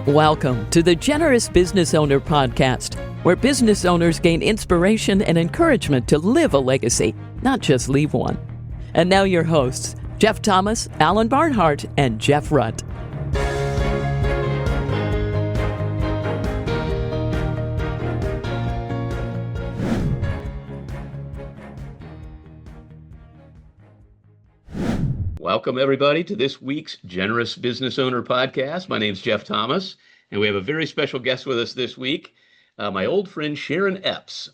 Welcome to the Generous Business Owner Podcast, where business owners gain inspiration and encouragement to live a legacy, not just leave one. And now your hosts, Jeff Thomas, Alan Barnhart, and Jeff Rutt. Welcome, everybody, to this week's Generous Business Owner Podcast. My name's Jeff Thomas, and we have a very special guest with us this week, my old friend Sharon Epps.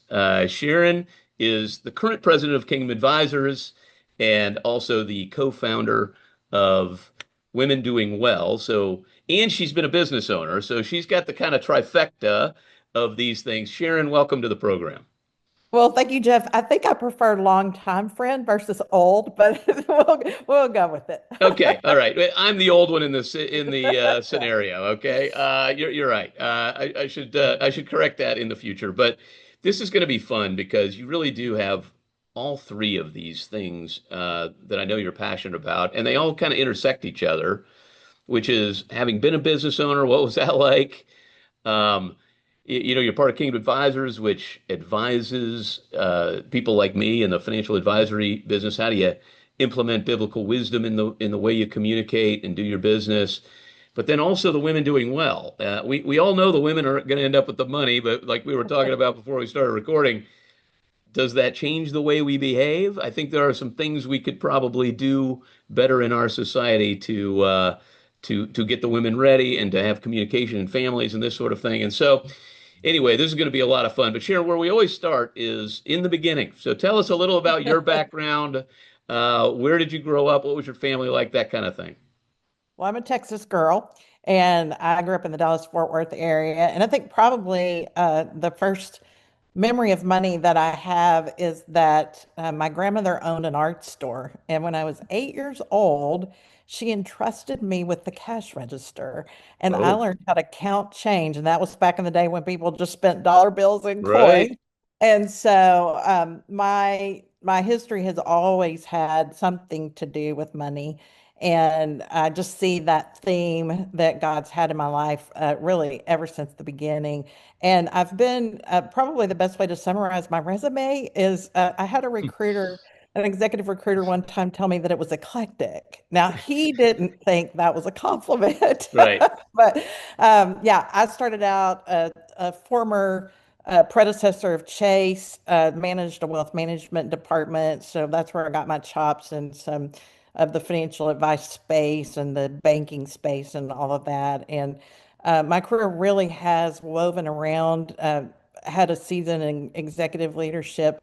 Sharon is the current president of Kingdom Advisors and also the co-founder of Women Doing Well. And she's been a business owner, so she's got the kind of trifecta of these things. Sharon, welcome to the program. Well, thank you, Jeff. I think I prefer longtime friend versus old, but we'll go with it. Okay, all right. I'm the old one in the scenario. Okay, you're right. I should correct that in the future. But this is going to be fun because you really do have all three of these things that I know you're passionate about, and they all kind of intersect each other. Which is having been a business owner. What was that like? You're part of Kingdom Advisors, which advises people like me in the financial advisory business. How do you implement biblical wisdom in the way you communicate and do your business? But then also the Women Doing Well. We all know the women are going to end up with the money, but like we were talking about before we started recording, does that change the way we behave? I think there are some things we could probably do better in our society to get the women ready and to have communication in families and this sort of thing. And so anyway, this is going to be a lot of fun. But Sharon, where we always start is in the beginning. So tell us a little about your background. Where did you grow up? What was your family like? That kind of thing. Well, I'm a Texas girl, and I grew up in the Dallas-Fort Worth area. And I think probably the first memory of money that I have is that my grandmother owned an art store. And when I was 8 years old, she entrusted me with the cash register, and I learned how to count change. And that was back in the day when people just spent dollar bills and Right. coins. And so my history has always had something to do with money. And I just see that theme that God's had in my life really ever since the beginning. And I've been probably the best way to summarize my resume is I had an executive recruiter one time tell me that it was eclectic. Now, he didn't think that was a compliment. Right. But yeah, I started out a former predecessor of Chase, managed a wealth management department. So that's where I got my chops and some of the financial advice space and the banking space and all of that. And my career really has woven around, had a season in executive leadership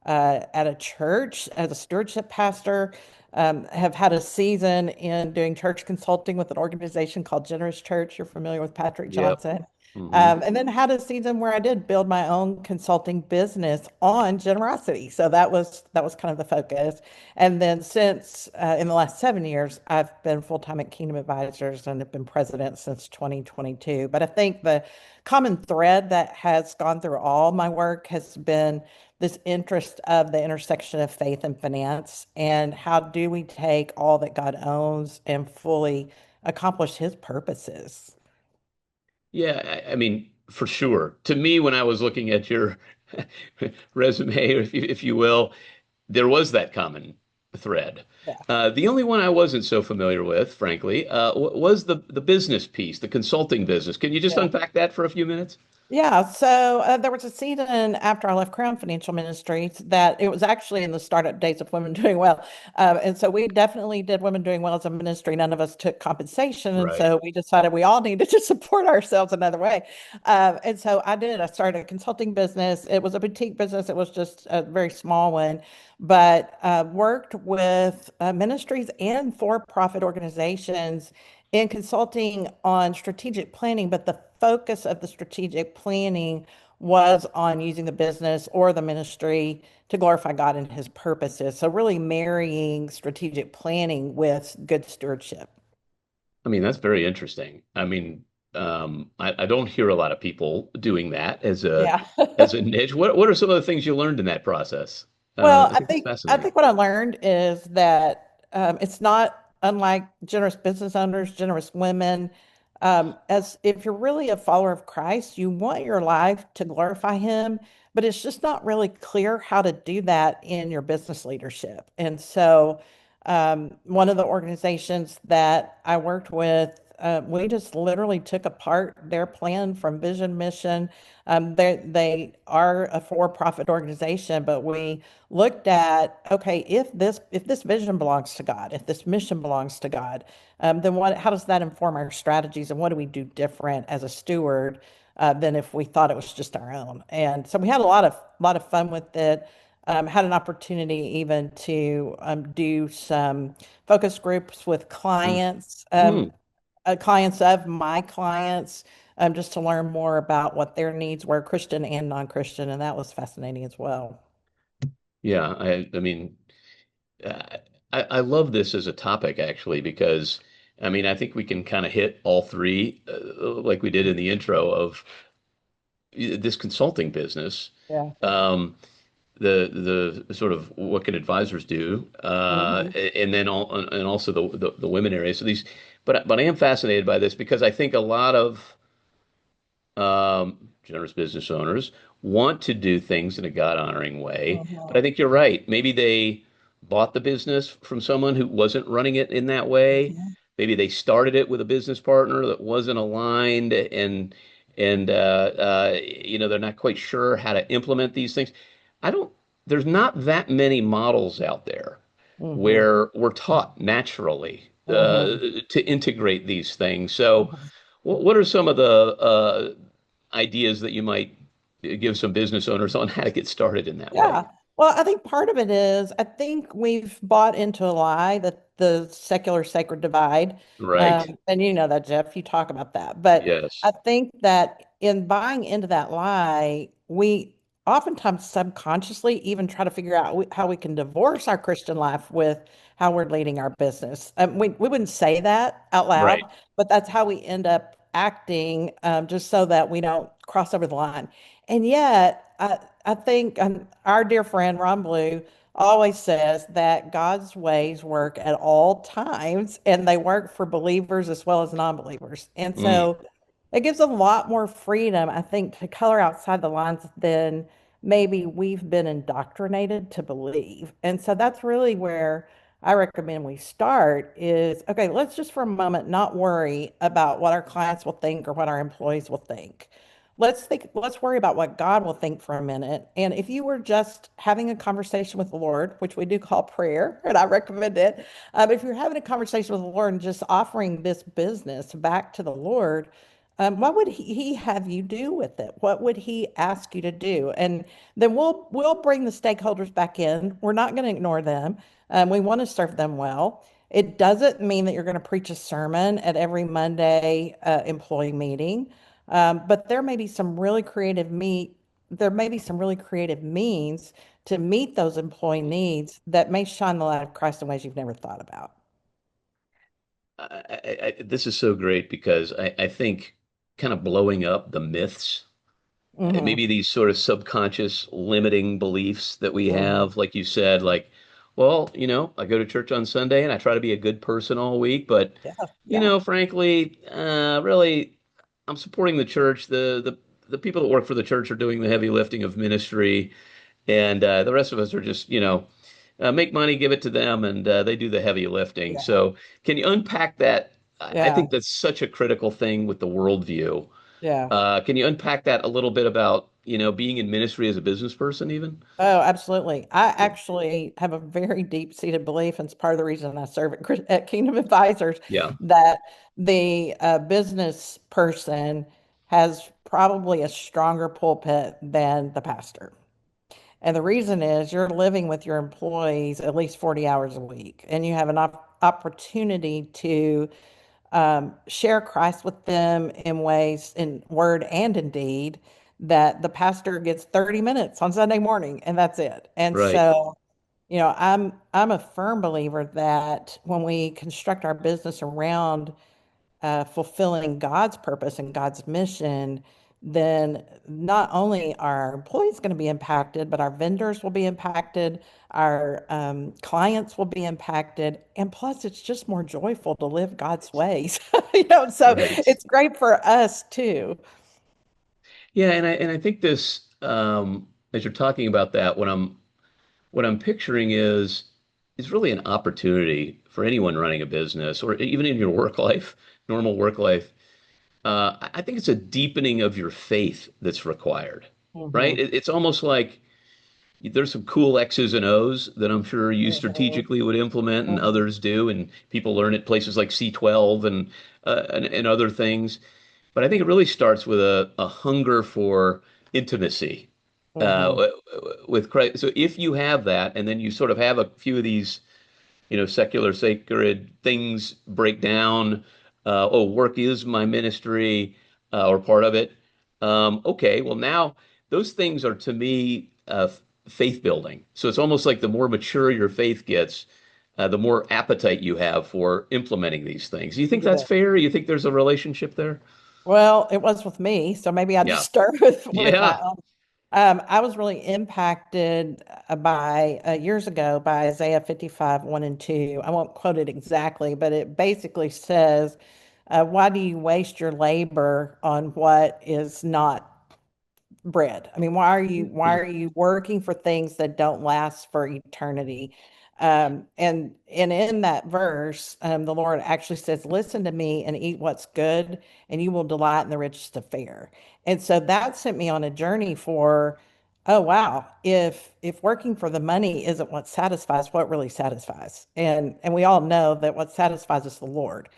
at a church as a stewardship pastor, have had a season in doing church consulting with an organization called Generous Church. You're familiar with Patrick Yep. Johnson. Mm-hmm. And then had a season where I did build my own consulting business on generosity. So that was kind of the focus. And then since in the last 7 years, I've been full-time at Kingdom Advisors and have been president since 2022. But I think the common thread that has gone through all my work has been this interest of the intersection of faith and finance, and how do we take all that God owns and fully accomplish his purposes. Yeah, I mean, for sure. To me, when I was looking at your resume, if you will, there was that common thread. Yeah. The only one I wasn't so familiar with, frankly, was the business piece, the consulting business. Can you just Yeah. unpack that for a few minutes? Yeah, so there was a season after I left Crown Financial Ministries that it was actually in the startup days of Women Doing Well. And so we definitely did Women Doing Well as a ministry. None of us took compensation. And Right. so we decided we all needed to support ourselves another way. And so I did. I started a consulting business. It was a boutique business, it was just a very small one, but worked with ministries and for-profit organizations in consulting on strategic planning, but the focus of the strategic planning was on using the business or the ministry to glorify God and his purposes. So really marrying strategic planning with good stewardship. I mean, that's very interesting. I mean, I don't hear a lot of people doing that as a Yeah. as a niche. What are some of the things you learned in that process? Well, I I think that's think I fascinating. think what I learned is that it's not unlike generous business owners, generous women. As if you're really a follower of Christ, you want your life to glorify Him, but it's just not really clear how to do that in your business leadership. And so, one of the organizations that I worked with, we just literally took apart their plan from vision, mission. They are a for-profit organization, but we looked at, okay, if this vision belongs to God, if this mission belongs to God, then how does that inform our strategies, and what do we do different as a steward than if we thought it was just our own? And so we had a lot of fun with it. Had an opportunity even to do some focus groups with Mm. clients, Mm. clients of my clients, just to learn more about what their needs were, Christian and non-Christian, and that was fascinating as well. Yeah, I mean, uh, I love this as a topic actually because I mean I think we can kind of hit all three like we did in the intro of this consulting business. Yeah. Um, the sort of what can advisors do, Hmm. and then and also the women area. So these, but I am fascinated by this because I think a lot of generous business owners want to do things in a God honoring way. But I Hmm. think you're right. Maybe they bought the business from someone who wasn't running it in that way. Hmm. Maybe they started it with a business partner that wasn't aligned, and they're not quite sure how to implement these things. I don't. There's not that many models out there Hmm. where we're taught naturally Hmm. to integrate these things. So, Hmm. what are some of the ideas that you might give some business owners on how to get started in that way? Yeah. Well, I think part of it is I think we've bought into a lie that the secular sacred divide. Right. And you know that, Jeff, you talk about that. But Yes. I think that in buying into that lie, we oftentimes subconsciously even try to figure out how we can divorce our Christian life with how we're leading our business. We wouldn't say that out Right. loud, but that's how we end up acting, just so that we don't cross over the line. And yet, I think our dear friend Ron Blue always says that God's ways work at all times, and they work for believers as well as non-believers. And Mm. so it gives a lot more freedom, I think, to color outside the lines than maybe we've been indoctrinated to believe. And so that's really where I recommend we start is, okay, let's just for a moment not worry about what our clients will think or what our employees will think. Let's worry about what God will think for a minute. And if you were just having a conversation with the Lord, which we do call prayer, and I recommend it, if you're having a conversation with the Lord and just offering this business back to the Lord, what would he have you do with it? What would he ask you to do? And then we'll bring the stakeholders back in. We're not going to ignore them. We want to serve them well. It doesn't mean that you're going to preach a sermon at every Monday employee meeting. But there may be some really creative means to meet those employee needs that may shine the light of Christ in ways you've never thought about. This is so great because I think kind of blowing up the myths, Hmm. maybe these sort of subconscious limiting beliefs that we Hmm. have, like you said, like, well, I go to church on Sunday and I try to be a good person all week, but Yeah, yeah, frankly, really, I'm supporting the church. The people that work for the church are doing the heavy lifting of ministry, and the rest of us are just, make money, give it to them, and they do the heavy lifting. yeah, So, can you unpack that? I yeah, think that's such a critical thing with the worldview. yeah. Can you unpack that a little bit about, being in ministry as a business person, even? Oh, absolutely. I Yeah. actually have a very deep-seated belief, and it's part of the reason I serve at Kingdom Advisors, Yeah. that the business person has probably a stronger pulpit than the pastor. And the reason is you're living with your employees at least 40 hours a week, and you have an opportunity to share Christ with them in ways, in word and in deed, that the pastor gets 30 minutes on Sunday morning, and that's it. And Right. so, I'm a firm believer that when we construct our business around fulfilling God's purpose and God's mission, then not only are our employees going to be impacted, but our vendors will be impacted, our clients will be impacted, and plus it's just more joyful to live God's ways. So Right. it's great for us too. Yeah, and I think this as you're talking about that, what I'm picturing is really an opportunity for anyone running a business or even in your work life, normal work life. I think it's a deepening of your faith that's required, right? Hmm. It's almost like there's some cool X's and O's that I'm sure you Hmm. strategically would implement and Hmm. others do, and people learn at places like C12 and other things. But I think it really starts with a hunger for intimacy Hmm. with Christ. So if you have that, and then you sort of have a few of these, secular, sacred things break down. Oh, work is my ministry, or part of it. Okay, well now those things are to me faith building. So it's almost like the more mature your faith gets, the more appetite you have for implementing these things. Do you think that's Yeah. fair? You think there's a relationship there? Well, it was with me, so maybe I just Yeah. start with my Yeah. own. I was really impacted by years ago by Isaiah 55, 1 and 2. I won't quote it exactly, but it basically says, why do you waste your labor on what is not bread? I mean, why are you working for things that don't last for eternity? And in that verse, the Lord actually says, "Listen to me and eat what's good, and you will delight in the riches of fare." And so that sent me on a journey for, oh wow, if working for the money isn't what satisfies, what really satisfies? And we all know that what satisfies is the Lord.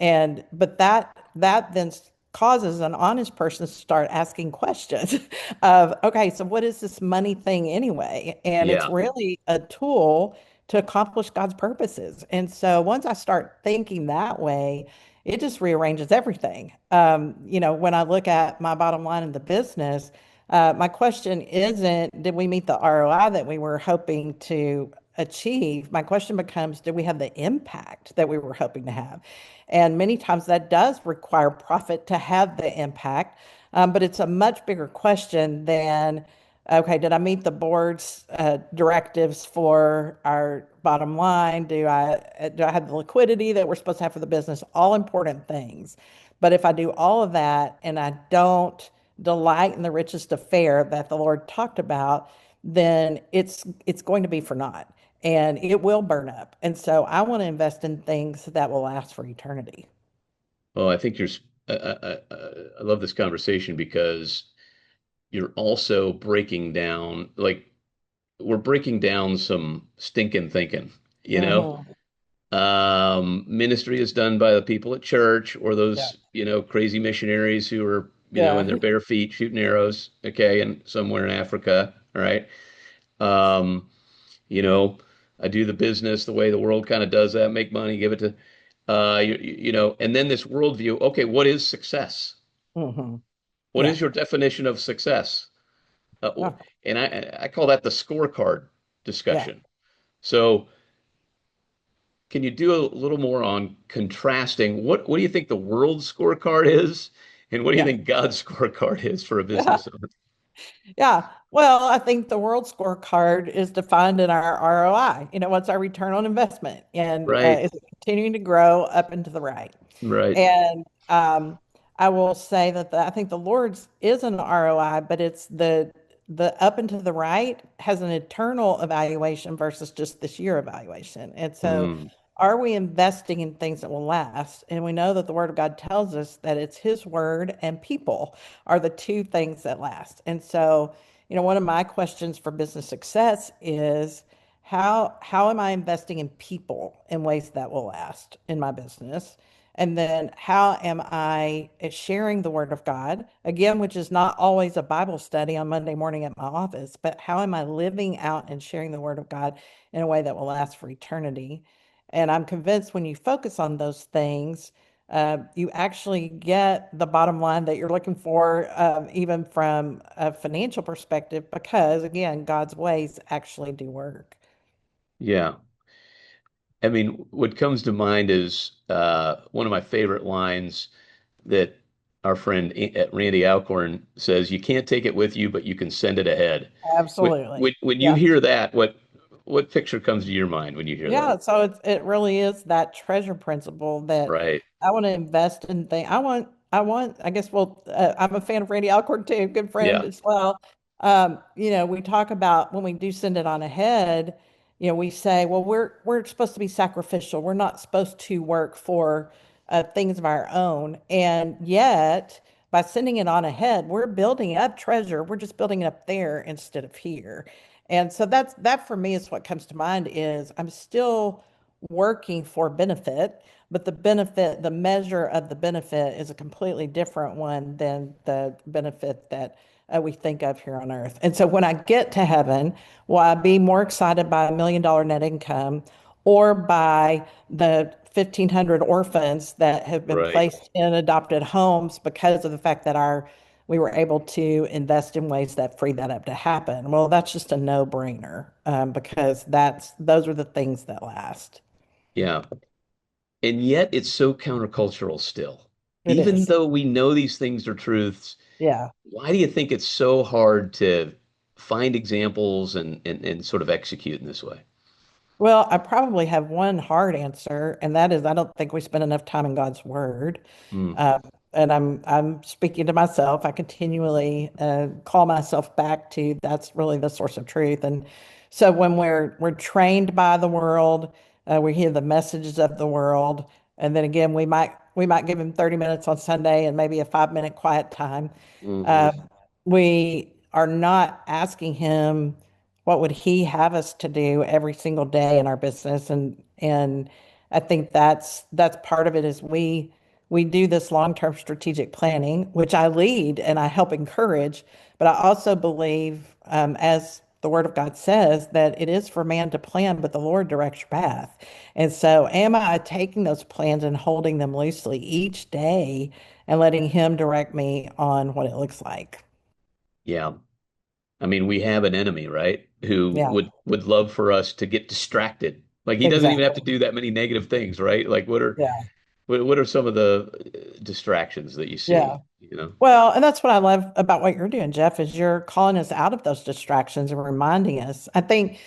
And but that then causes an honest person to start asking questions of, okay, so what is this money thing anyway? And it's Yeah. really a tool to accomplish God's purposes. And so once I start thinking that way, it just rearranges everything. When I look at my bottom line in the business, my question isn't, did we meet the ROI that we were hoping to achieve? My question becomes, did we have the impact that we were hoping to have? And many times that does require profit to have the impact. But it's a much bigger question than, okay, did I meet the board's directives for our bottom line? Do I have the liquidity that we're supposed to have for the business? All important things. But if I do all of that and I don't delight in the richest affair that the Lord talked about, then it's going to be for naught and it will burn up. And so I want to invest in things that will last for eternity. Oh, I think I love this conversation because you're also breaking down, like, we're breaking down some stinking thinking, you know? Hmm. Ministry is done by the people at church or Yeah. those, crazy missionaries who are, in Yeah. their bare feet shooting arrows, okay, and somewhere in Africa, all right? Um, you know, I do the business the way the world kind of does that, make money, give it to, and then this worldview. Okay, what is success? Hmm. What Yeah. is your definition of success? Yeah. And I call that the scorecard Yeah. discussion. So, can you do a little more on contrasting what do you think the world scorecard is, and what do you Yeah. think God's scorecard is for a Yeah. business owner? Yeah. Well, I think the world scorecard is defined in our ROI. What's our return on investment? And Right, is it continuing to grow up and to the right? right. And I will say that I think the Lord's is an ROI, but it's the up and to the right has an eternal evaluation versus just this year evaluation. And so, Mm, are we investing in things that will last? And we know that the Word of God tells us that it's His Word and people are the two things that last. And so, one of my questions for business success is how am I investing in people in ways that will last in my business? And then how am I sharing the word of God again, which is not always a Bible study on Monday morning at my office, but how am I living out and sharing the word of God in a way that will last for eternity? And I'm convinced when you focus on those things, you actually get the bottom line that you're looking for, even from a financial perspective, because again, God's ways actually do work. yeah. I mean, what comes to mind is one of my favorite lines that our friend Randy Alcorn says you can't take it with you, but you can send it ahead. Absolutely. When you Yeah. hear that, what picture comes to your mind when you hear that? Yeah, so it really is that treasure principle that Right. I want to invest in things. I guess, well, I'm a fan of Randy Alcorn too, good friend Yeah. as well. We talk about when we do send it on ahead, we say, well, we're supposed to be sacrificial. We're not supposed to work for things of our own. And yet, by sending it on ahead, we're building up treasure. We're just building it up there instead of here. And so that for me is what comes to mind is I'm still working for benefit, but the measure of the benefit is a completely different one than the benefit that we think of here on earth. And so when I get to heaven, will I be more excited by $1 million net income or by the 1,500 orphans that have been Right. placed in adopted homes because of the fact that we were able to invest in ways that free that up to happen. Well, that's just a no-brainer because those are the things that last. Yeah. And yet it's so countercultural still. It Even is. though we know these things are truths, Yeah. why do you think it's so hard to find examples and sort of execute in this way? Well, I probably have one hard answer, and that is I don't think we spend enough time in God's Word. Hmm. Uh, and I'm speaking to myself. I continually call myself back to that's really the source of truth. And so when we're trained by the world, we hear the messages of the world, and then again we might give him 30 minutes on Sunday and maybe a 5 minute quiet time. Hmm. Uh, we are not asking him what would he have us to do every single day in our business, and I think that's part of it is we do this long-term strategic planning, which I lead and I help encourage, but I also believe, as the Word of God says, that it is for man to plan, but the Lord directs your path. And so, am I taking those plans and holding them loosely each day and letting Him direct me on what it looks like? Yeah. I mean, we have an enemy, right? Who Yeah, would love for us to get distracted. Like he doesn't even have to exactly. do that many negative things, right? Like Yeah, what are some of the distractions that you yeah. see, you know? Well, and that's what I love about what you're doing, Jeff, is you're calling us out of those distractions and reminding us. I think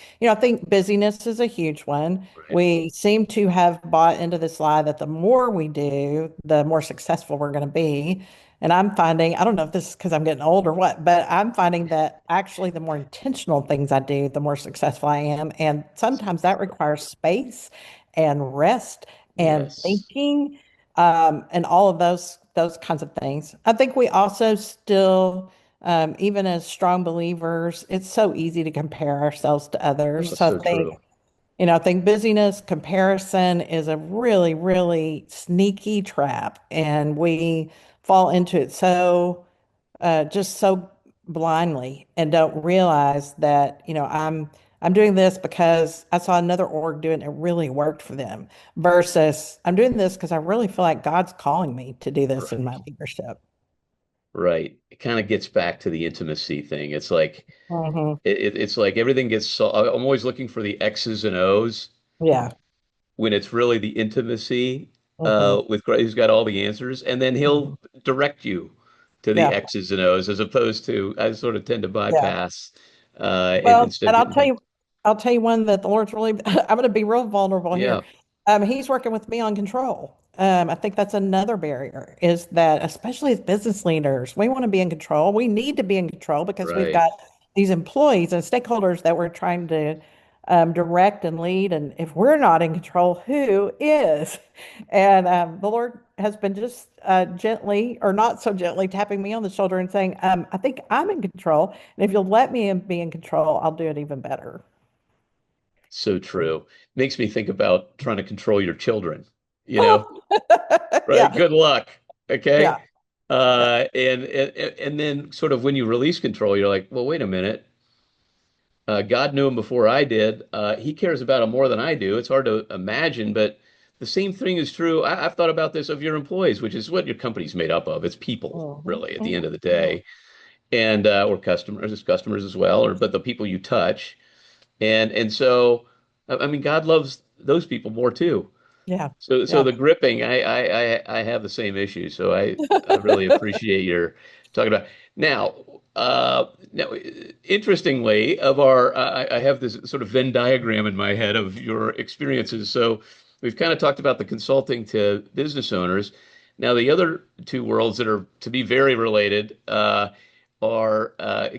busyness is a huge one. Right. We seem to have bought into this lie that the more we do, the more successful we're going to be. And I'm finding, I don't know if this is because I'm getting old or what, but I'm finding that actually the more intentional things I do, the more successful I am. And sometimes that requires space and rest and Yes. thinking and all of those kinds of things. I think we also still, even as strong believers, it's so easy to compare ourselves to others. Oh, So so true. I think busyness comparison is a really, really sneaky trap, and we fall into it just so blindly and don't realize that, I'm doing this because I saw another org doing it, and it really worked for them versus I'm doing this because I really feel like God's calling me to do this in my Right. leadership. Right. It kind of gets back to the intimacy thing. It's like Hmm. it's like everything gets so I'm always looking for the X's and O's Yeah. when it's really the intimacy Hmm. with Christ who's got all the answers, and then Hmm. he'll direct you to the Yeah. X's and O's as opposed to I sort of tend to Yeah. bypass and Well, instead and getting back. I'll tell you one that the Lord's really, I'm going to be real vulnerable Yeah, here. He's working with me on control. I think that's another barrier is that, especially as business leaders, we want to be in control. We need to be in control because we've right. got these employees and stakeholders that we're trying to direct and lead. And if we're not in control, who is? And the Lord has been just gently or not so gently tapping me on the shoulder and saying, I think I'm in control. And if you'll let me be in control, I'll do it even better. So true. Makes me think about trying to control your children, you know, Oh, right? yeah, Good luck. yeah, Okay. yeah. And then sort of when you release control, you're like, well, wait a minute. God knew him before I did. He cares about him more than I do. It's hard to imagine, but the same thing is true. I've thought about this of your employees, which is what your company's made up of. It's people, Mhm, really, at the end mhm, of the mhm. day, and or customers as well, or but the people you touch, and so I mean, God loves those people more too. Yeah. So Yeah. the gripping, I have the same issue. So I really appreciate your talking about now. Now, interestingly, I have this sort of Venn diagram in my head of your experiences. So we've kind of talked about the consulting to business owners. Now, the other two worlds that are to be very related are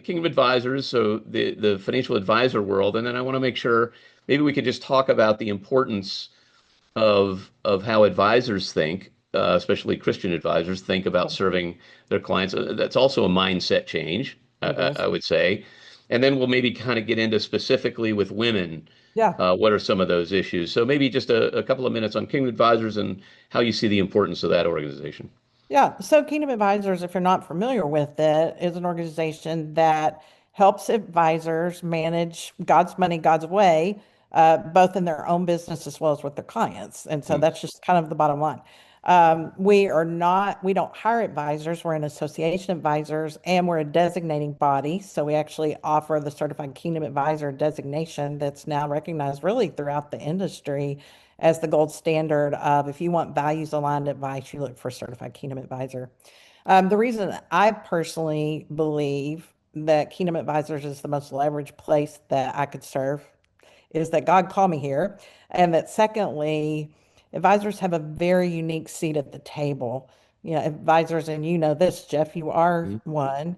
Kingdom Advisors, so the financial advisor world, and then I want to make sure maybe we could just talk about the importance of how advisors think, especially Christian advisors, think about serving their clients. That's also a mindset change, It is. I would say. And then we'll maybe kind of get into specifically with women, Yeah. what are some of those issues. So maybe just a couple of minutes on Kingdom Advisors and how you see the importance of that organization. Yeah. So Kingdom Advisors, if you're not familiar with it, is an organization that helps advisors manage God's money, God's way, both in their own business as well as with their clients. And so Hmm. that's just kind of the bottom line. We don't hire advisors. We're an association of advisors and we're a designating body. So we actually offer the Certified Kingdom Advisor designation that's now recognized really throughout the industry as the gold standard of if you want values aligned advice, you look for Certified Kingdom Advisor. The reason I personally believe that Kingdom Advisors is the most leveraged place that I could serve is that God called me here. And that secondly, advisors have a very unique seat at the table. You know, advisors, and you know this, Jeff, you are one.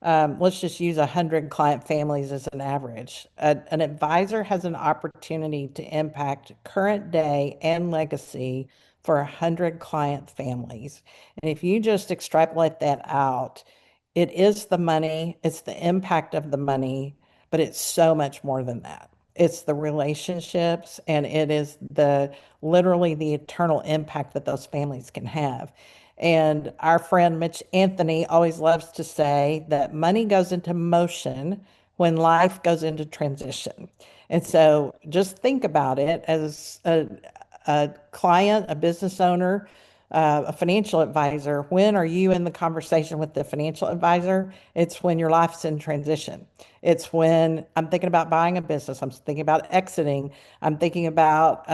Let's just use 100 client families as an average. An advisor has an opportunity to impact current day and legacy for 100 client families. And if you just extrapolate that out, it is the money, it's the impact of the money, but it's so much more than that. It's the relationships and it is the literally the eternal impact that those families can have. And our friend Mitch Anthony always loves to say that money goes into motion when life goes into transition. And so just think about it as a client, a business owner, a financial advisor. When are you in the conversation with the financial advisor? It's when your life's in transition. It's when I'm thinking about buying a business. I'm thinking about exiting. I'm thinking about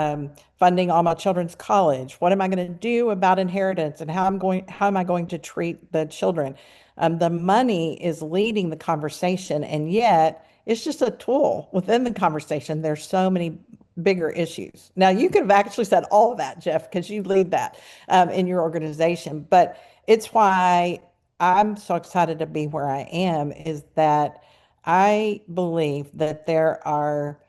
funding all my children's college. What am I going to do about inheritance and how am I going to treat the children? The money is leading the conversation, and yet it's just a tool within the conversation. There's so many bigger issues. Now, you could have actually said all of that, Jeff, because you lead that in your organization. But it's why I'm so excited to be where I am, is that I believe that there are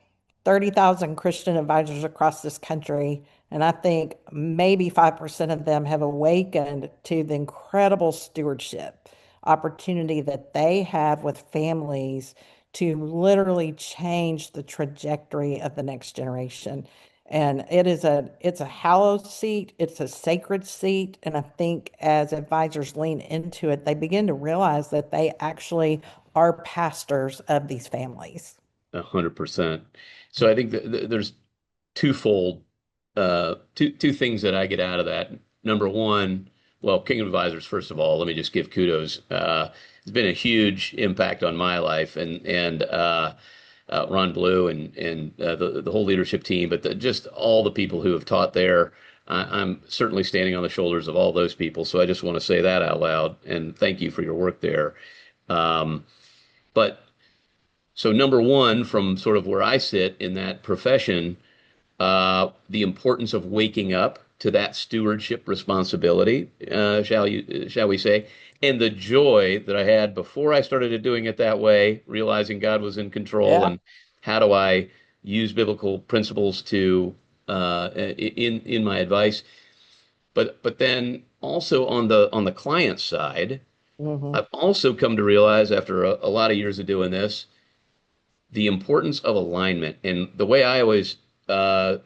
30,000 Christian advisors across this country. And I think maybe 5% of them have awakened to the incredible stewardship opportunity that they have with families to literally change the trajectory of the next generation. And it's a hallowed seat, it's a sacred seat. And I think as advisors lean into it, they begin to realize that they actually are pastors of these families. 100%. So I think that there's twofold, two things that I get out of that. Number one, well, Kingdom Advisors, first of all, let me just give kudos. It's been a huge impact on my life and Ron Blue and the whole leadership team, but just all the people who have taught there. I'm certainly standing on the shoulders of all those people. So I just want to say that out loud and thank you for your work there. Um, but so number one, from sort of where I sit in that profession, the importance of waking up to that stewardship responsibility, shall we say, and the joy that I had before I started doing it that way, realizing God was in control, Yeah. and how do I use biblical principles to in my advice. But then also on the client side, Hmm. I've also come to realize after a lot of years of doing this the importance of alignment. And the way I always uh,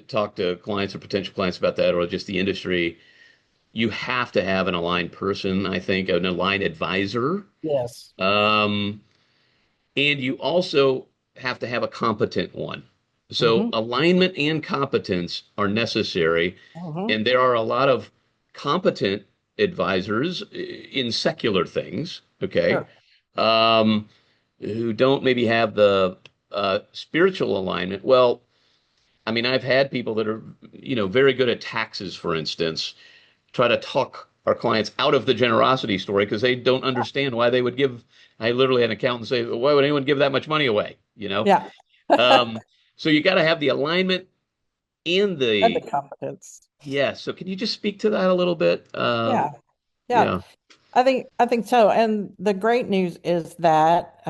talk to clients or potential clients about that, or just the industry, you have to have an aligned person, I think, an aligned advisor. Yes. Um, and you also have to have a competent one. So Hmm. alignment and competence are necessary. Hmm. And there are a lot of competent advisors in secular things, okay, Sure. who don't maybe have the spiritual alignment. Well, I mean, I've had people that are, very good at taxes, for instance, try to talk our clients out of the generosity story because they don't understand why they would give. I literally had an accountant say, "Why would anyone give that much money away?" Yeah. Um, so you got to have the alignment and And the the competence. yeah. So can you just speak to that a little bit? Yeah. Yeah. Yeah, I think so. And the great news is that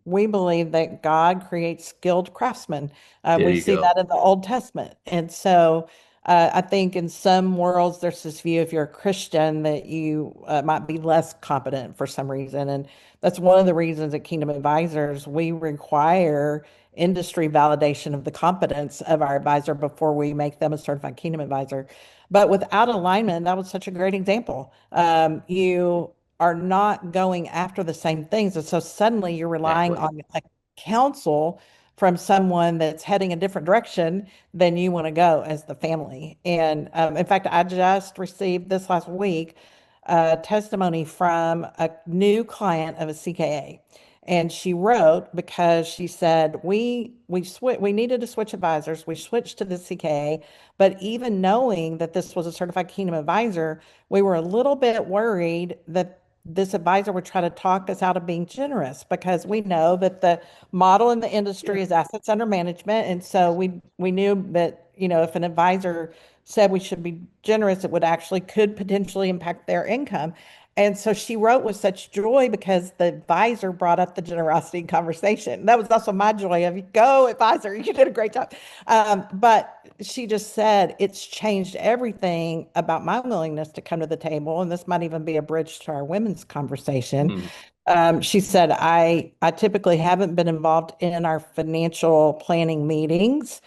we believe that God creates skilled craftsmen. there We you see go. that in the Old Testament. And so I think in some worlds, there's this view if you're a Christian that you might be less competent for some reason. And that's one of the reasons at Kingdom Advisors, we require industry validation of the competence of our advisor before we make them a certified Kingdom Advisor. But without alignment, that was such a great example. You are not going after the same things. And so suddenly you're relying Exactly. on a counsel from someone that's heading a different direction than you want to go as the family. And in fact, I just received this last week a testimony from a new client of a CKA. And she wrote because she said we needed to switch advisors. We switched to the CKA, but even knowing that this was a certified Kingdom advisor, we were a little bit worried that this advisor would try to talk us out of being generous because we know that the model in the Yeah. industry is assets under management. And so we knew that, if an advisor said we should be generous, it would actually could potentially impact their income. And so she wrote with such joy because the advisor brought up the generosity conversation. That was also my joy of go advisor, you did a great job. But she just said it's changed everything about my willingness to come to the table. And this might even be a bridge to our women's conversation. Hmm. She said, I typically haven't been involved in our financial planning meetings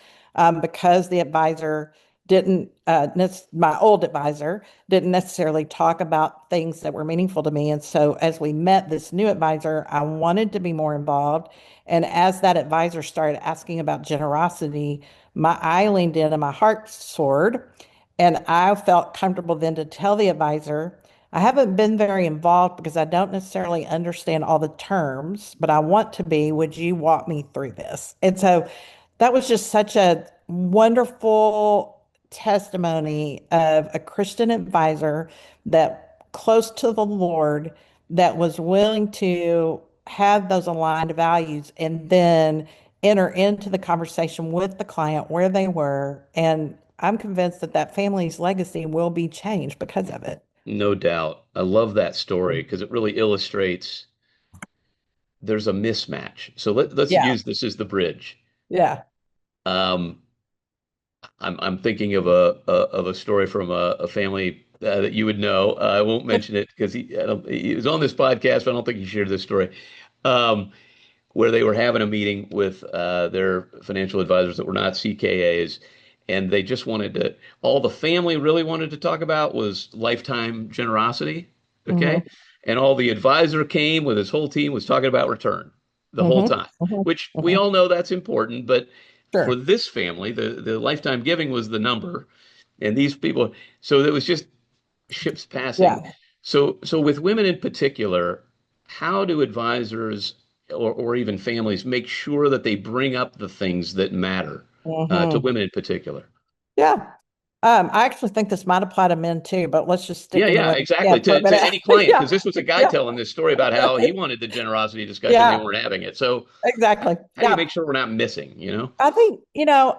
because the advisor didn't, my old advisor didn't necessarily talk about things that were meaningful to me. And so as we met this new advisor, I wanted to be more involved. And as that advisor started asking about generosity, my eye leaned in and my heart soared. And I felt comfortable then to tell the advisor, I haven't been very involved because I don't necessarily understand all the terms, but I want to be. Would you walk me through this? And so that was just such a wonderful testimony of a Christian advisor that close to the Lord that was willing to have those aligned values and then enter into the conversation with the client where they were. And I'm convinced that that family's legacy will be changed because of it. No doubt. I love that story because it really illustrates there's a mismatch. So let's Yeah. use this as the bridge. Yeah. Um, I'm thinking of a story from a family that you would know. I won't mention it because he was on this podcast, but I don't think he shared this story. Um, where they were having a meeting with their financial advisors that were not CKAs, and they just wanted to, all the family really wanted to talk about was lifetime generosity. Okay. Hmm. And all the advisor came with his whole team was talking about return the whole Hmm. time, Hmm. which we Hmm. all know that's important. But for Sure. this family, the lifetime giving was the number. And these people, so it was just ships passing. Yeah. So with women in particular, how do advisors or even families make sure that they bring up the things that matter to Hmm. women in particular? Yeah. I actually think this might apply to men too, but let's just Yeah, stick in the yeah, women exactly. camp for a To minute. any client, because Yeah. this was a guy Yeah. telling this story about how he wanted the generosity discussion, they Yeah. weren't having it. So Exactly. how do you make Yeah. sure we're not missing? I think,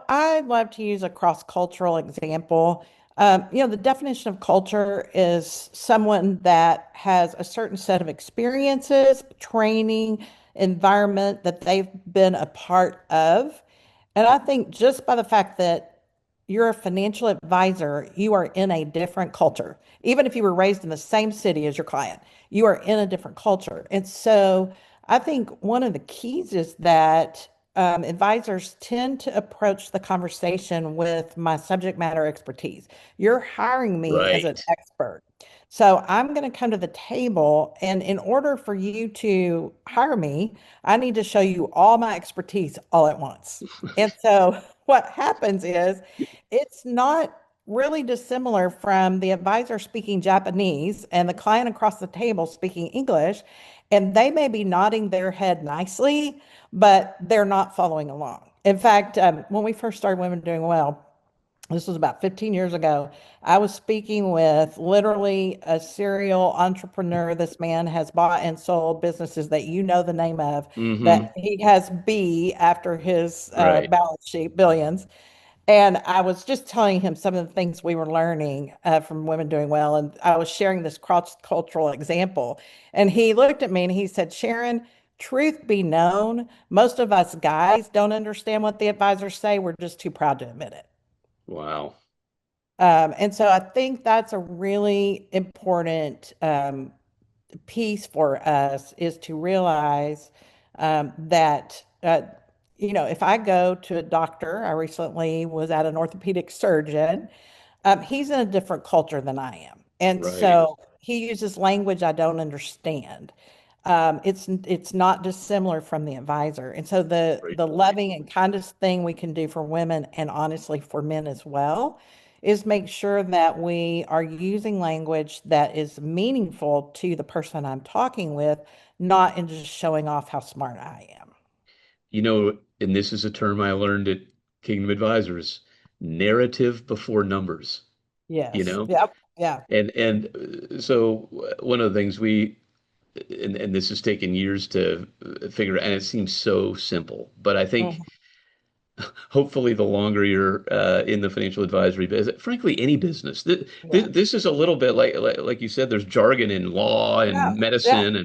I love to use a cross-cultural example. The definition of culture is someone that has a certain set of experiences, training, environment that they've been a part of. And I think just by the fact that you're a financial advisor, you are in a different culture. Even if you were raised in the same city as your client, you are in a different culture. And so I think one of the keys is that advisors tend to approach the conversation with my subject matter expertise. You're hiring me as an Right. expert. So I'm going to come to the table, and in order for you to hire me, I need to show you all my expertise all at once. And so what happens is it's not really dissimilar from the advisor speaking Japanese and the client across the table speaking English, and they may be nodding their head nicely, but they're not following along. In fact, when we first started Women Doing Well, this was about 15 years ago. I was speaking with literally a serial entrepreneur. This man has bought and sold businesses that you know the name of, Hmm. that he has B after his Right. balance sheet, billions. And I was just telling him some of the things we were learning from Women Doing Well. And I was sharing this cross-cultural example. And he looked at me and he said, Sharon, truth be known, most of us guys don't understand what the advisors say. We're just too proud to admit it. Wow. And so I think that's a really important piece for us is to realize that, if I go to a doctor, I recently was at an orthopedic surgeon. He's in a different culture than I am. And Right. so he uses language I don't understand. It's not dissimilar from the advisor. And so Great the point. loving and kindest thing we can do for women and honestly for men as well is make sure that we are using language that is meaningful to the person I'm talking with, not in just showing off how smart I am. And this is a term I learned at Kingdom Advisors, narrative before numbers, you Yes. know? Yep. Yeah. So one of the things and this has taken years to figure out, and it seems so simple, but I think Mhm. hopefully the longer you're in the financial advisory business, frankly, any business, Yeah. this is a little bit like you said, there's jargon in law Yeah. and Yeah. medicine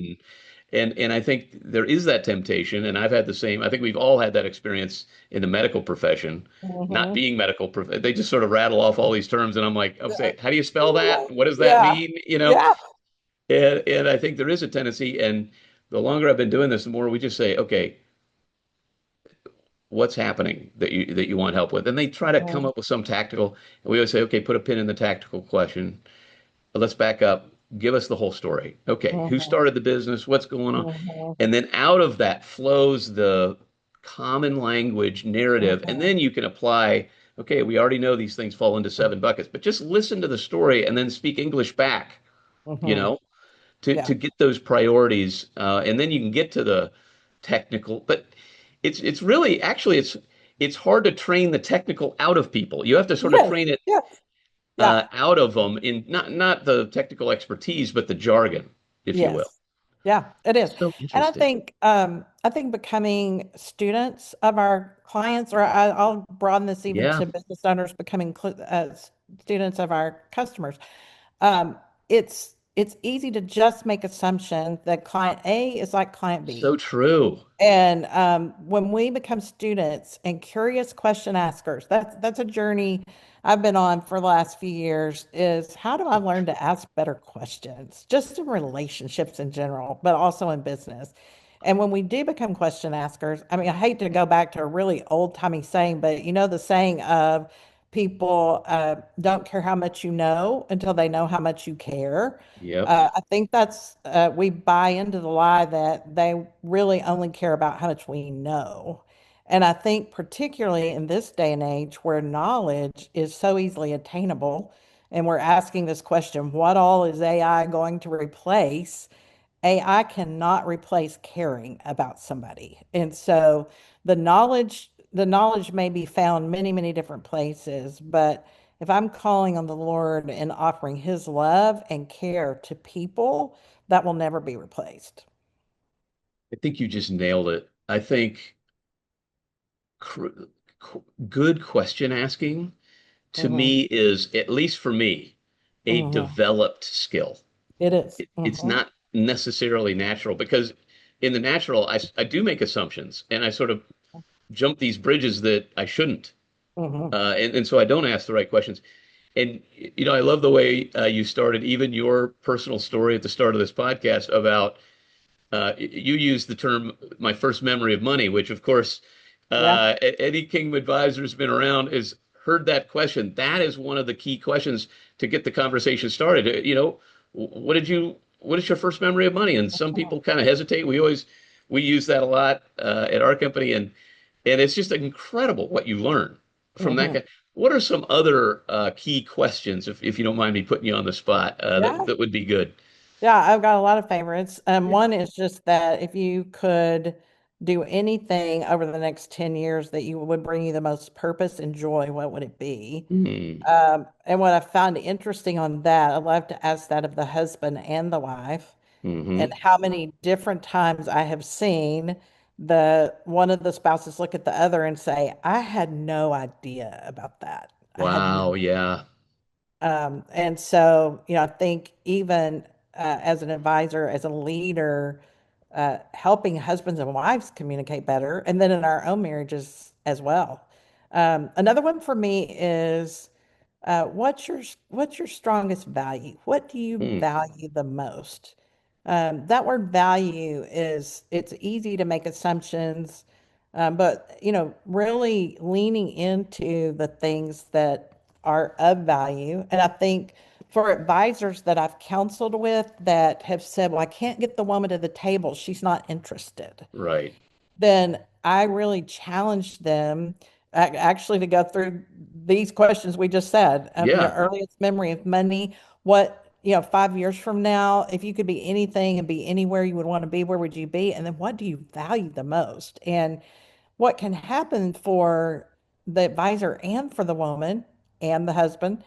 and I think there is that temptation, and I've had the same. I think we've all had that experience in the medical profession, not Hmm. being they just sort of rattle off all these terms, and I'm saying, how do you spell that? What does that Yeah. mean? Yeah. And I think there is a tendency, and the longer I've been doing this, the more we just say, okay, what's happening that you want help with? And they try to come Mhm. up with some tactical, and we always say, okay, put a pin in the tactical question. Let's back up. Give us the whole story. Okay, who Mhm. started the business? What's going on? Mhm. And then out of that flows the common language narrative. And Mhm. then you can apply, okay, we already know these things fall into seven buckets, but just listen to the story and then speak English back, you Mhm. know, to Yeah. get those priorities. And then you can get to the technical, but it's really actually it's hard to train the technical out of people. You have to sort of Yes. train it Yes. Yeah. out of them in not the technical expertise, but the jargon, if you will. Yes. Yeah, it is. So And interesting. I think becoming students of our clients, or I'll broaden this even Yeah, to business owners becoming students of our customers. Um, it's easy to just make assumption that client A is like client so B. true. And when we become students and curious question askers, that's a journey I've been on for the last few years, is how do I learn to ask better questions, just in relationships in general, but also in business. And when we do become question askers, I mean, I hate to go back to a really old-timey saying, but you know the saying of people don't care how much you know until they know how much you care. Yep. I think we buy into the lie that they really only care about how much we know. And I think, particularly in this day and age where knowledge is so easily attainable, and we're asking this question, what all is AI going to replace? AI cannot replace caring about somebody. And so the knowledge may be found many, many different places, but if I'm calling on the Lord and offering his love and care to people, that will never be replaced. I think you just nailed it. I think cr good question asking to Hmm. me is, at least for me, a Hmm. developed skill. It is. It's Hmm. not necessarily natural because in the natural, I do make assumptions and I sort of jump these bridges that I shouldn't. Hmm. And so I don't ask the right questions. And I love the way you started even your personal story at the start of this podcast about you used the term "my first memory of money," which, of course, Yeah. any Kingdom advisor who's been around has heard that question. That is one of the key questions to get the conversation started. What is your first memory of money? And some Mhm. people kind of hesitate. We use that a lot at our company, and it's just incredible what you learn from that Mhm. guy. What are some other key questions, if you don't mind me putting you on the spot, Yeah. that would be good? Yeah, I've got a lot of favorites. Yeah. One is just that if you could, do anything over the next 10 years that you would bring you the most purpose and joy, what would it be? Mm, And what I found interesting on that, I love to ask that of the husband and the wife, and hmm. how many different times I have seen the one of the spouses look at the other and say, I had no idea about that. I had no. Wow. Yeah. And so, I think even as an advisor, as a leader, helping husbands and wives communicate better, and then in our own marriages as well. Another one for me is what's your strongest value? What do you Mm, value the most? That word value it's easy to make assumptions, but really leaning into the things that are of value. And I think for advisors that I've counseled with that have said, well, I can't get the woman to the table, she's not interested, right. then I really challenge them actually to go through these questions we just said. Your Yeah. earliest memory of money, what, 5 years from now, if you could be anything and be anywhere you would want to be, where would you be? And then what do you value the most? And what can happen for the advisor and for the woman and the husband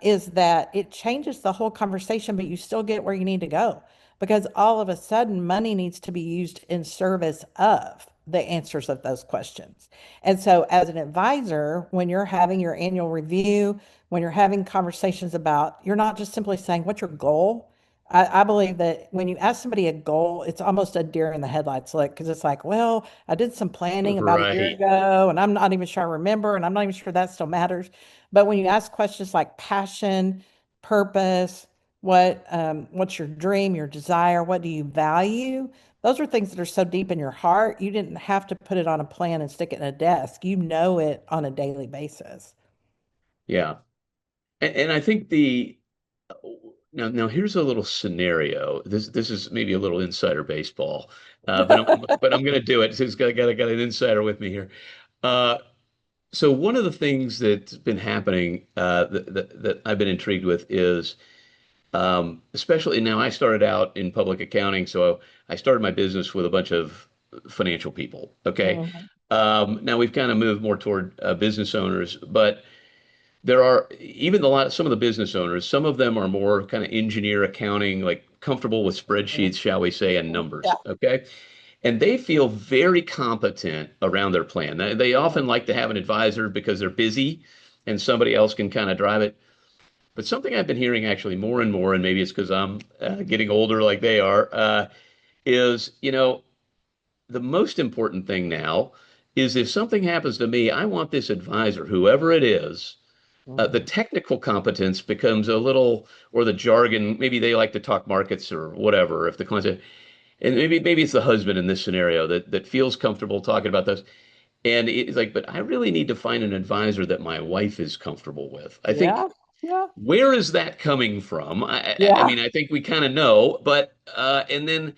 is that it changes the whole conversation, but you still get where you need to go because all of a sudden money needs to be used in service of the answers of those questions. And so, as an advisor, when you're having your annual review, when you're having conversations about, you're not just simply saying, what's your goal? I believe that when you ask somebody a goal, it's almost a deer in the headlights look because it's like, well, I did some planning about a year Right. ago and I'm not even sure I remember and I'm not even sure that still matters. But when you ask questions like passion, purpose, what's your dream, your desire, what do you value? Those are things that are so deep in your heart. You didn't have to put it on a plan and stick it in a desk. You know it on a daily basis. Yeah. And I think now here's a little scenario. This is maybe a little insider baseball, but I'm going to do it. Since got an insider with me here. Uh, so one of the things that's been happening that I've been intrigued with is especially now I started out in public accounting, so I started my business with a bunch of financial people. Okay. Mhm. Now we've kind of moved more toward business owners, but there are even some of the business owners, some of them are more kind of engineer accounting, like comfortable with spreadsheets, shall we say, and Yeah. numbers. Okay. And they feel very competent around their plan. They often like to have an advisor because they're busy and somebody else can kind of drive it. But something I've been hearing actually more and more, and maybe it's because I'm getting older like they are, is, the most important thing now is if something happens to me, I want this advisor, whoever it is, the Mhm. technical competence becomes a little, or the jargon, maybe they like to talk markets or whatever. If the client, and maybe it's the husband in this scenario that feels comfortable talking about those. And it's like, but I really need to find an advisor that my wife is comfortable with. I think Yeah. Yeah. where is that coming from? I Yeah. mean, I think we kind of know, but and then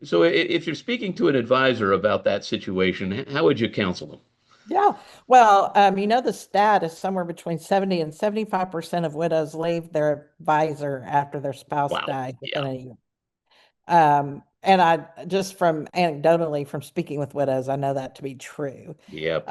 so if you're speaking to an advisor about that situation, how would you counsel them? Yeah. Well, the stat is somewhere between 70 and 75% of widows leave their advisor after their spouse Wow. dies within Yeah. a year. And I just from anecdotally from speaking with widows, I know that to be true. Yep.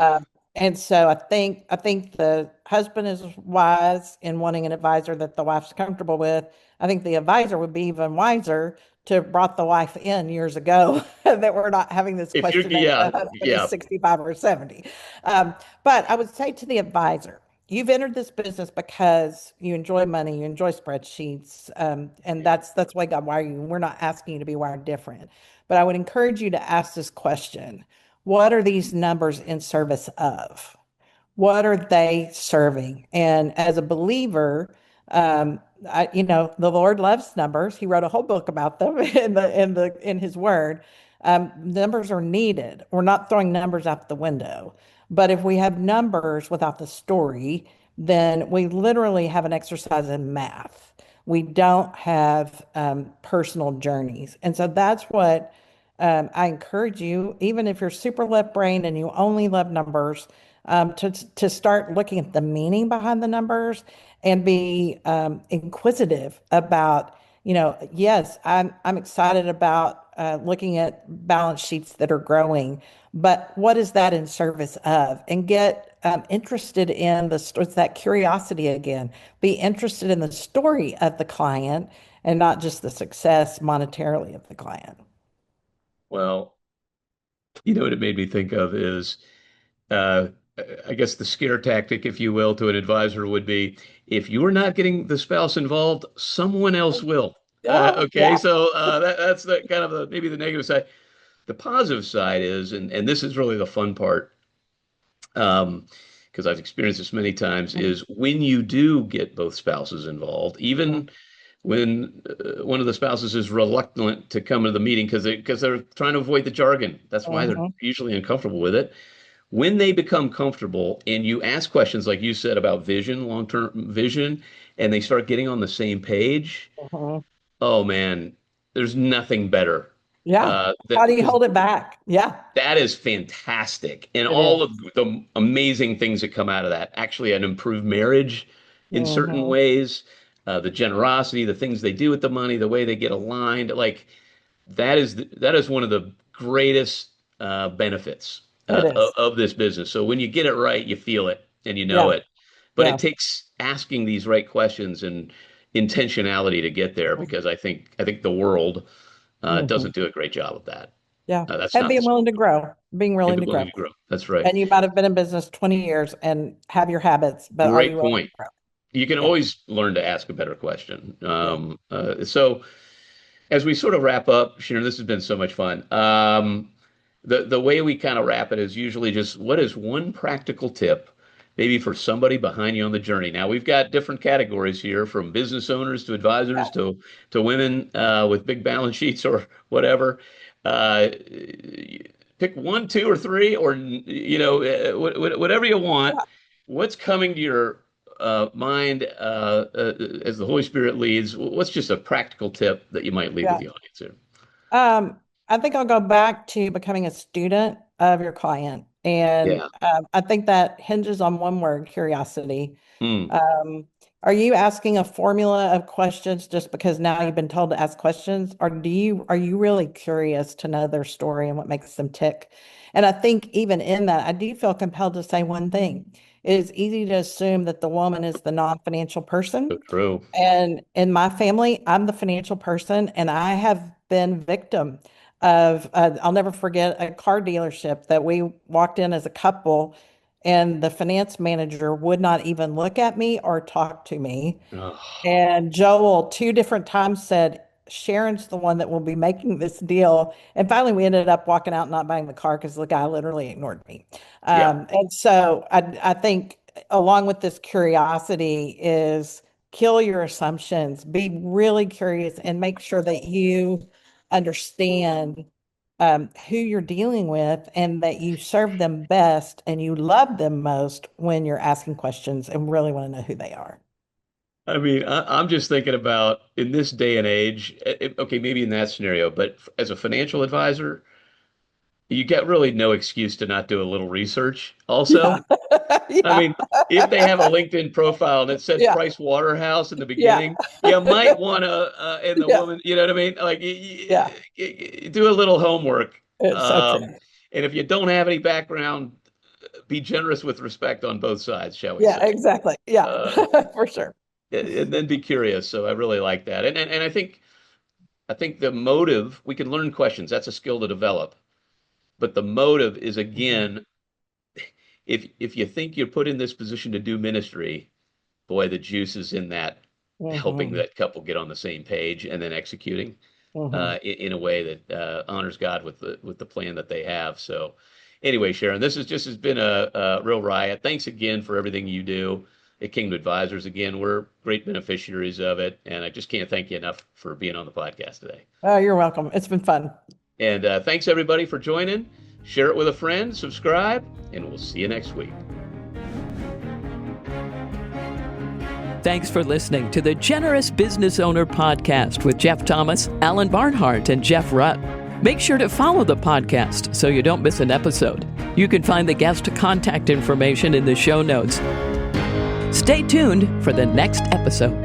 And so I think the husband is wise in wanting an advisor that the wife's comfortable with. I think the advisor would be even wiser to have brought the wife in years ago that we're not having this If you're, question if yeah, the husband is yeah, 65 or 70. But I would say to the advisor, you've entered this business because you enjoy money, you enjoy spreadsheets, and yeah, that's why God wired you. We're not asking you to be wired different. But I would encourage you to ask this question: what are these numbers in service of? What are they serving? And as a believer, the Lord loves numbers. He wrote a whole book about them in His Word. Numbers are needed. We're not throwing numbers out the window. But if we have numbers without the story, then we literally have an exercise in math. We don't have personal journeys. And so that's what I encourage you, even if you're super left brained and you only love numbers, to start looking at the meaning behind the numbers and be inquisitive about, yes, I'm excited about looking at balance sheets that are growing, but what is that in service of? And get interested in it's that curiosity again. Be interested in the story of the client and not just the success monetarily of the client. Well, you know what it made me think of is, uh, I guess the scare tactic, if you will, to an advisor would be if you're not getting the spouse involved, someone else will. Yeah, Okay, yeah. so that's the kind of maybe the negative side. The positive side is, and this is really the fun part, because I've experienced this many times, is when you do get both spouses involved, even when one of the spouses is reluctant to come to the meeting because they're trying to avoid the jargon. That's why they're Mhm. usually uncomfortable with it. When they become comfortable and you ask questions like you said about vision, long-term vision, and they start getting on the same page, Mhm. oh man, there's nothing better. Yeah. How That do you because hold it back? Yeah, that is fantastic. And it all of is. the amazing things that come out of that, actually an improved marriage in certain Mhm. ways, the generosity, the things they do with the money, the way they get aligned, like that is one of the greatest benefits It is. of this business. So when you get it right, you feel it and you know Yeah, it. But it yeah. takes asking these right questions and intentionality to get there because I think the world Mhm. doesn't do a great job of that. Yeah. That's And not the being willing to grow, being and willing be to grow. willing to grow. That's right. And you might have been in business 20 years and have your habits, but are you Great willing point. to grow? You can Yeah, always learn to ask a better question. yeah. So as we sort of wrap up, Sharon, this has been so much fun. The way we kind of wrap it is usually just what is one practical tip, maybe for somebody behind you on the journey. Now we've got different categories here, from business owners to advisors to women with big balance sheets or whatever. Uh, Pick one, two, or three, or whatever you want. Yeah. What's coming to your mind as the Holy Spirit leads? What's just a practical tip that you might leave with Yeah. the audience here? I think I'll go back to becoming a student of your client. And Yeah. I think that hinges on one word, curiosity. Mm. Um, are you asking a formula of questions just because now you've been told to ask questions, or are you really curious to know their story and what makes them tick? And I think even in that, I do feel compelled to say one thing. It is easy to assume that the woman is the non-financial So person. true. And in my family, I'm the financial person, and I have been victim of, I'll never forget a car dealership that we walked in as a couple, and the finance manager would not even look at me or talk to me. Oh, And Joel, two different times said, Sharon's the one that will be making this deal. And finally, we ended up walking out and not buying the car because the guy literally ignored me. yeah. And so I think along with this curiosity is kill your assumptions, be really curious and make sure that you understand who you're dealing with and that you serve them best and you love them most when you're asking questions and really want to know who they are. I mean, I'm just thinking about in this day and age, okay, maybe in that scenario, but as a financial advisor, you get really no excuse to not do a little research Yeah. also. I Yeah. mean, if they have a LinkedIn profile and it said Yeah. Price Waterhouse in the Yeah. beginning, you might want to, and the Yeah. woman, you know what I mean? Like, Yeah. do a little homework. It's so true. Um, and if you don't have any background, be generous with respect on both sides, shall we Yeah, say? exactly. Yeah, Uh, for sure. and then be curious. So I really like that. And I think the motive, we can learn questions. That's a skill to develop. But the motive is Mhm. again, if you think you're put in this position to do ministry, boy, the juice is in that helping Mhm. that couple get on the same page and then executing Mhm. in a way that honors God with the plan that they have. So, anyway, Sharon, this has been a real riot. Thanks again for everything you do at Kingdom Advisors. Again, we're great beneficiaries of it, and I just can't thank you enough for being on the podcast today. Oh, you're welcome. It's been fun. And thanks everybody for joining. Share it with a friend, subscribe, and we'll see you next week. Thanks for listening to the Generous Business Owner Podcast with Jeff Thomas, Alan Barnhart, and Jeff Rutt. Make sure to follow the podcast so you don't miss an episode. You can find the guest contact information in the show notes. Stay tuned for the next episode.